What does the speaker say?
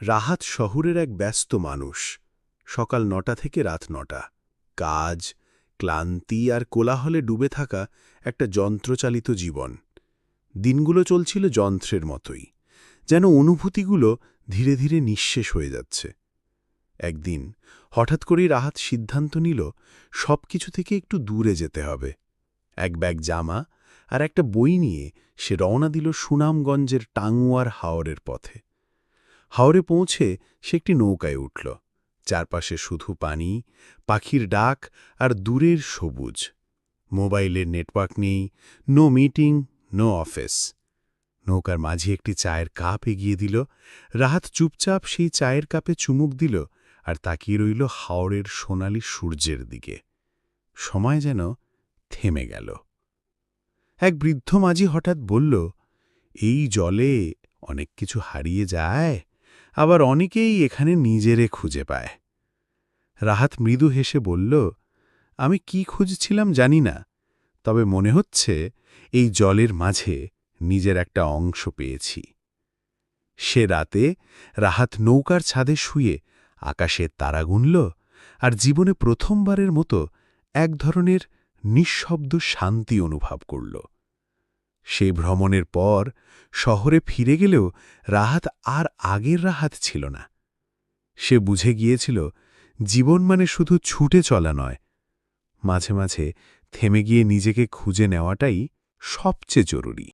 রাহাত শহরের এক ব্যস্ত মানুষ। সকাল ৯টা থেকে রাত ৯টা। কাজ, ক্লান্তি আর কোলাহলে ডুবে থাকা একটা যন্ত্রচালিত জীবন। দিনগুলো চলছিল যন্ত্রের মতোই, যেন অনুভূতিগুলো ধীরে ধীরে নিঃশেষ হয়ে যাচ্ছে। একদিন হঠাৎ করেই রাহাত সিদ্ধান্ত নিল সবকিছু থেকে একটু দূরে যেতে হবে। এক ব্যাগ জামা আর একটা বই নিয়ে সে রওনা দিল সুনামগঞ্জের টাঙ্গুয়ার হাওরের পথে। হাওরে পৌঁছে সে একটি নৌকায় উঠল। চারপাশে শুধু পানি, পাখির ডাক আর দূরের সবুজ। মোবাইলের নেটওয়ার্ক নেই, নো মিটিং, নো অফিস। নৌকার মাঝে একটি চায়ের কাপ এগিয়ে দিল। রাহাত চুপচাপ সেই চায়ের কাপে চুমুক দিল আর তাকিয়ে রইল হাওরের সোনালি সূর্যের দিকে। সময় যেন থেমে গেল। এক বৃদ্ধ মাঝি হঠাৎ বলল, এই জলে অনেক কিছু হারিয়ে যায়, আবার অনেকেই এখানে নিজেরে খুঁজে পায়। রাহাত মৃদু হেসে বলল, আমি কি খুঁজছিলাম জানি না, তবে মনে হচ্ছে এই জলের মাঝে নিজের একটা অংশ পেয়েছি। সে রাতে রাহাত নৌকার ছাদে শুয়ে আকাশের তারা গুনল আর জীবনে প্রথমবারের মতো এক ধরনের নিঃশব্দ শান্তি অনুভব করল। সেই ভ্রমণের পর শহরে ফিরে গেলেও রাহাত আর আগের রাহাত ছিল না। সে বুঝে গিয়েছিল জীবন মানে শুধু ছুটে চলা নয়, মাঝে মাঝে থেমে গিয়ে নিজেকে খুঁজে নেওয়াটাই সবচেয়ে জরুরি।